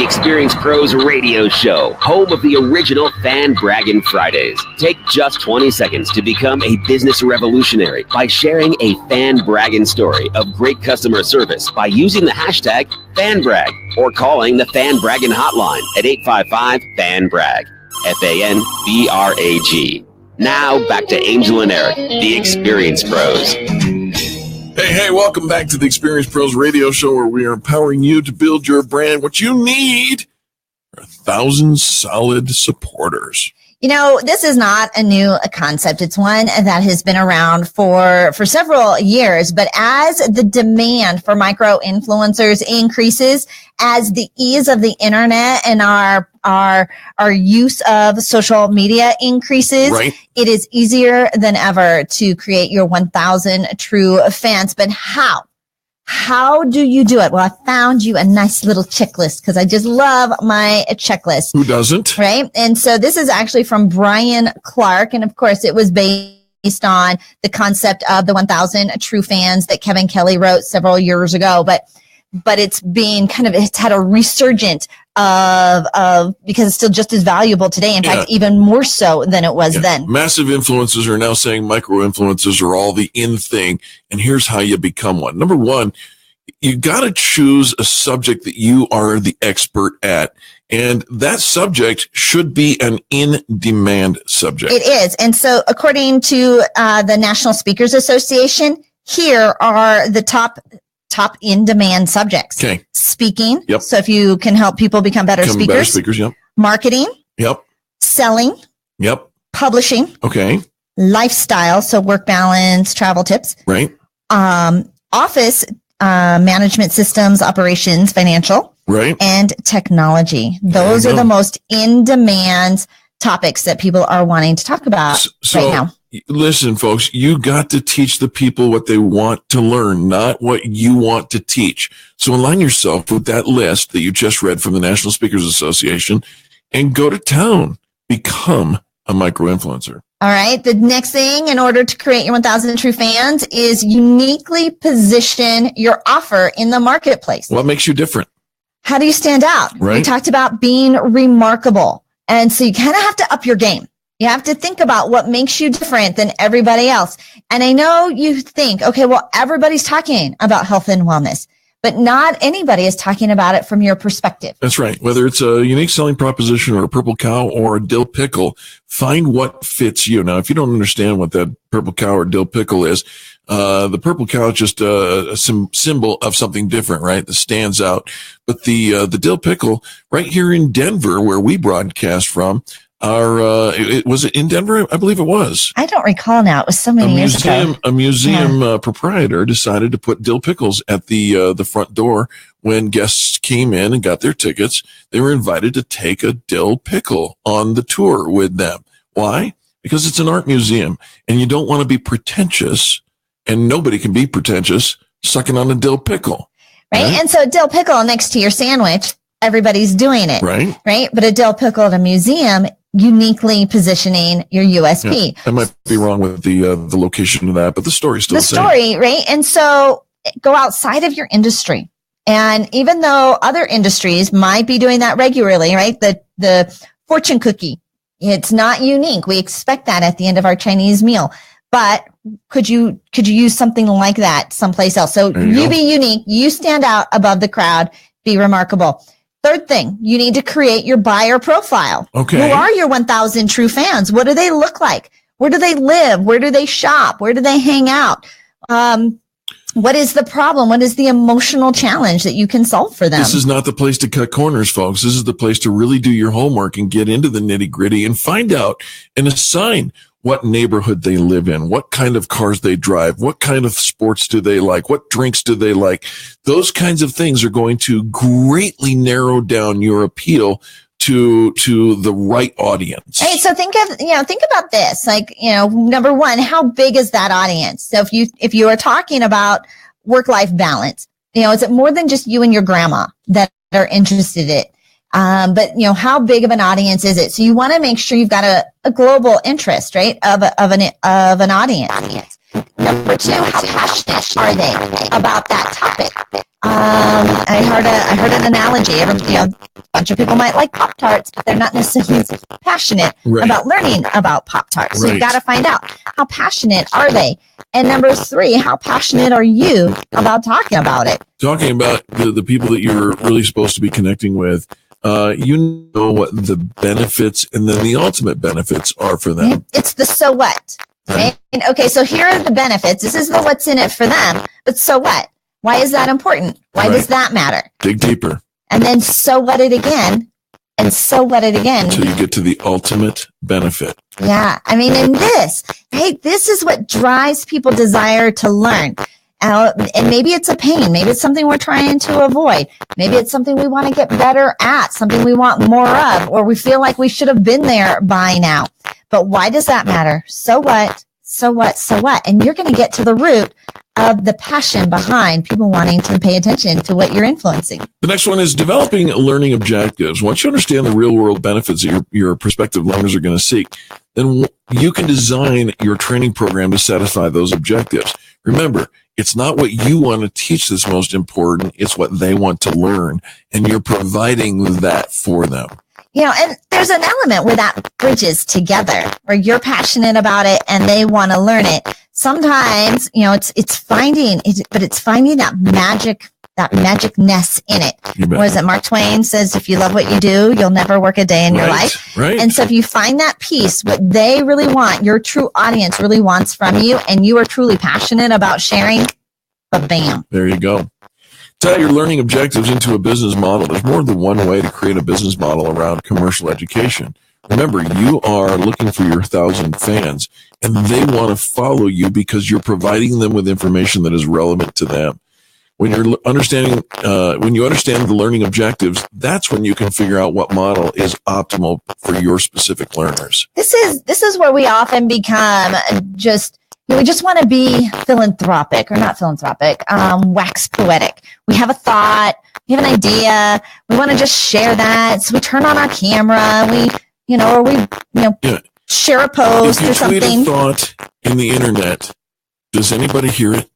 Experience Pros Radio Show, home of the original Fan Braggin' Fridays. Take just 20 seconds to become a business revolutionary by sharing a Fan Braggin' story of great customer service by using the hashtag FanBrag or calling the Fan Braggin' hotline at 855-FAN-BRAG, FANBRAG. Now back to Angel and Eric, the Experience Pros. Hey, welcome back to the Experience Pros Radio Show, where we are empowering you to build your brand. What you need are 1,000 solid supporters. You know, this is not a new concept. It's one that has been around for several years. But as the demand for micro influencers increases, as the ease of the internet and our use of social media increases, right, it is easier than ever to create your 1,000 true fans. But how? How do you do it? Well, I found you a nice little checklist because I just love my checklist. Who doesn't? Right. And so this is actually from Brian Clark. And of course, it was based on the concept of the 1,000 true fans that Kevin Kelly wrote several years ago. But it's being it's had a resurgent of because it's still just as valuable today. In fact, even more so than it was then. Massive influencers are now saying micro influencers are all the in thing. And here's how you become one. Number one, you got to choose a subject that you are the expert at. And that subject should be an in-demand subject. It is. And so according to the National Speakers Association, here are the top in-demand subjects. Okay. Speaking. Yep. So if you can help people become better speakers. Yep. Marketing. Yep. Selling. Yep. Publishing. Okay. Lifestyle. So work balance, travel tips. Right. Office management systems, operations, financial. Right. And technology. Those are the most in-demand topics that people are wanting to talk about right now. Listen, folks, you got to teach the people what they want to learn, not what you want to teach. So align yourself with that list that you just read from the National Speakers Association and go to town. Become a micro-influencer. All right. The next thing in order to create your 1,000 true fans is uniquely position your offer in the marketplace. What makes you different? How do you stand out? Right. We talked about being remarkable. And so you kind of have to up your game. You have to think about what makes you different than everybody else. And I know you think, okay, well, everybody's talking about health and wellness, but not anybody is talking about it from your perspective. That's right. Whether it's a unique selling proposition or a purple cow or a dill pickle, find what fits you. Now, if you don't understand what that purple cow or dill pickle is, the purple cow is just a symbol of something different, right? That stands out. But the dill pickle right here in Denver, where we broadcast from, was it in Denver? I believe it was. I don't recall now. It was so many years ago. A museum proprietor decided to put dill pickles at the front door when guests came in and got their tickets. They were invited to take a dill pickle on the tour with them. Why? Because it's an art museum, and you don't want to be pretentious, and nobody can be pretentious sucking on a dill pickle. Right? And so dill pickle next to your sandwich, everybody's doing it. Right. Right. But a dill pickle at a museum, uniquely positioning your USP. Yeah, I might be wrong with the location of that, but the story's still the same. Story, right? And so go outside of your industry. And even though other industries might be doing that regularly, right? The fortune cookie, it's not unique. We expect that at the end of our Chinese meal. But could you use something like that someplace else? So you be unique, you stand out above the crowd, be remarkable. Third thing, you need to create your buyer profile. Okay. Who are your 1,000 true fans? What do they look like? Where do they live? Where do they shop? Where do they hang out? What is the problem? What is the emotional challenge that you can solve for them? This is not the place to cut corners, folks. This is the place to really do your homework and get into the nitty-gritty and find out and assign what neighborhood they live in, what kind of cars they drive, what kind of sports do they like, what drinks do they like. Those kinds of things are going to greatly narrow down your appeal to the right audience. Right. So think about this. Like, number one, how big is that audience? So if you are talking about work-life balance, is it more than just you and your grandma that are interested in it? But how big of an audience is it? So you want to make sure you've got a global interest, right? Of an audience. Number two, how passionate are they about that topic? I heard an analogy. A bunch of people might like Pop-Tarts, but they're not necessarily passionate about learning about Pop-Tarts. So you've got to find out, how passionate are they? And number 3, how passionate are you about talking about it? Talking about the people that you're really supposed to be connecting with, you know what the benefits and then the ultimate benefits are for them. It's the so what. Right? And, okay, so here are the benefits. This is the what's in it for them, but so what? Why is that important? Why does that matter? Dig deeper. And then so what it again, and so what it again. Until you get to the ultimate benefit. Yeah. I mean, in this, hey, this is what drives people desire to learn. And maybe it's a pain. Maybe it's something we're trying to avoid. Maybe it's something we want to get better at, something we want more of, or we feel like we should have been there by now. But why does that matter? So what? So what? So what? And you're going to get to the root of the passion behind people wanting to pay attention to what you're influencing. The next one is developing learning objectives. Once you understand the real world benefits that your prospective learners are going to seek, then you can design your training program to satisfy those objectives. Remember, it's not what you want to teach that's most important. It's what they want to learn. And you're providing that for them. And there's an element where that bridges together, where you're passionate about it and they want to learn it. Sometimes, it's finding that magicness in it. What is it? Mark Twain says, if you love what you do, you'll never work a day in your life. Right. And so if you find that piece, what they really want, your true audience really wants from you, and you are truly passionate about sharing, bam. There you go. Tie your learning objectives into a business model. There's more than one way to create a business model around commercial education. Remember, you are looking for your 1,000 fans, and they want to follow you because you're providing them with information that is relevant to them. When you understand the learning objectives, that's when you can figure out what model is optimal for your specific learners. This is where we often become we just want to be wax poetic. We have a thought, we have an idea, we want to just share that. So we turn on our camera, share a post or something. If you tweet a thought in the internet, does anybody hear it?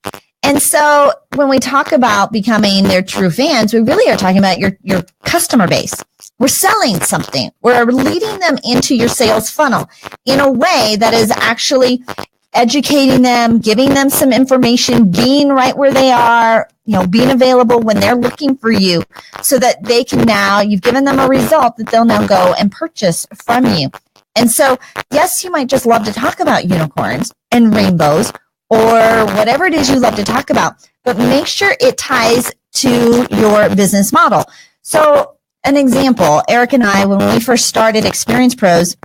And so when we talk about becoming their true fans, we really are talking about your customer base. We're selling something. We're leading them into your sales funnel in a way that is actually educating them, giving them some information, being right where they are, being available when they're looking for you, so that they can you've given them a result that they'll now go and purchase from you. And so, yes, you might just love to talk about unicorns and rainbows or whatever it is you love to talk about, but make sure it ties to your business model. So an example, Eric and I, when we first started Experience Pros,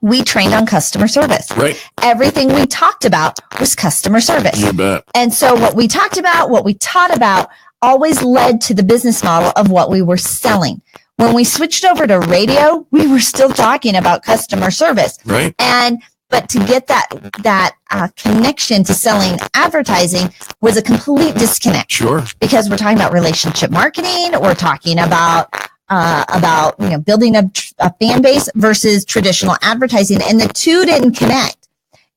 we trained on customer service. Right. Everything we talked about was customer service. You bet. And so what we talked about, what we taught about, always led to the business model of what we were selling. When we switched over to radio, we were still talking about customer service. Right. But to get that connection to selling advertising was a complete disconnect. Sure. Because we're talking about relationship marketing, we're talking about building a fan base versus traditional advertising, and the two didn't connect.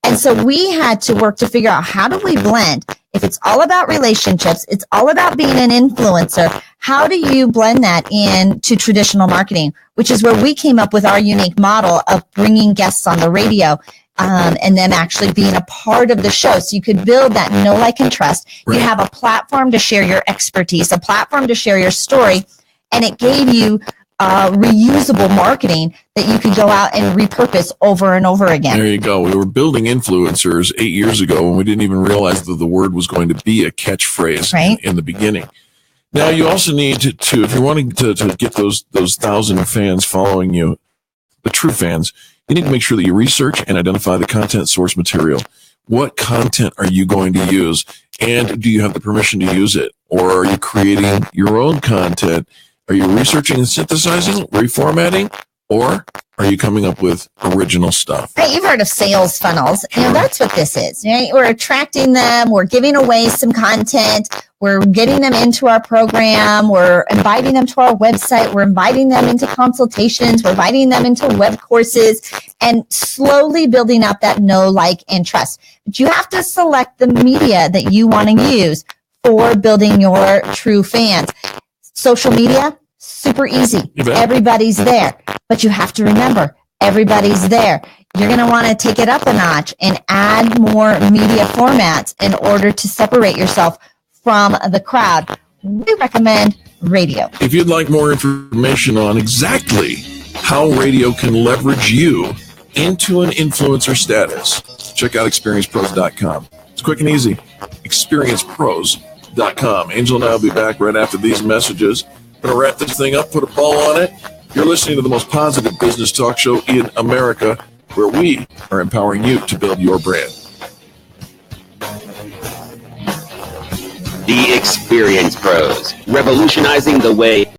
And so we had to work to figure out, how do we blend? If it's all about relationships, it's all about being an influencer, how do you blend that into traditional marketing, which is where we came up with our unique model of bringing guests on the radio, and them actually being a part of the show. So you could build that know, like, and trust. Right. You have a platform to share your expertise, a platform to share your story, and it gave you reusable marketing that you could go out and repurpose over and over again. There you go. We were building influencers 8 years ago, and we didn't even realize that the word was going to be a catchphrase in the beginning. Now, you also need to if you're wanting to get those 1,000 fans following you, the true fans, you need to make sure that you research and identify the content source material. What content are you going to use? And do you have the permission to use it? Or are you creating your own content? Are you researching and synthesizing, reformatting, or are you coming up with original stuff? Right, you've heard of sales funnels. That's what this is, right? We're attracting them. We're giving away some content. We're getting them into our program. We're inviting them to our website. We're inviting them into consultations. We're inviting them into web courses, and slowly building up that know, like, and trust. But you have to select the media that you want to use for building your true fans. Social media, super easy. Everybody's there. But you have to remember, everybody's there. You're going to want to take it up a notch and add more media formats in order to separate yourself from the crowd. We recommend radio. If you'd like more information on exactly how radio can leverage you into an influencer status, check out ExperiencePros.com. It's quick and easy. ExperiencePros.com. Angel and I will be back right after these messages. I'm going to wrap this thing up, put a bow on it. You're listening to the most positive business talk show in America, where we are empowering you to build your brand. The Experience Pros, revolutionizing the way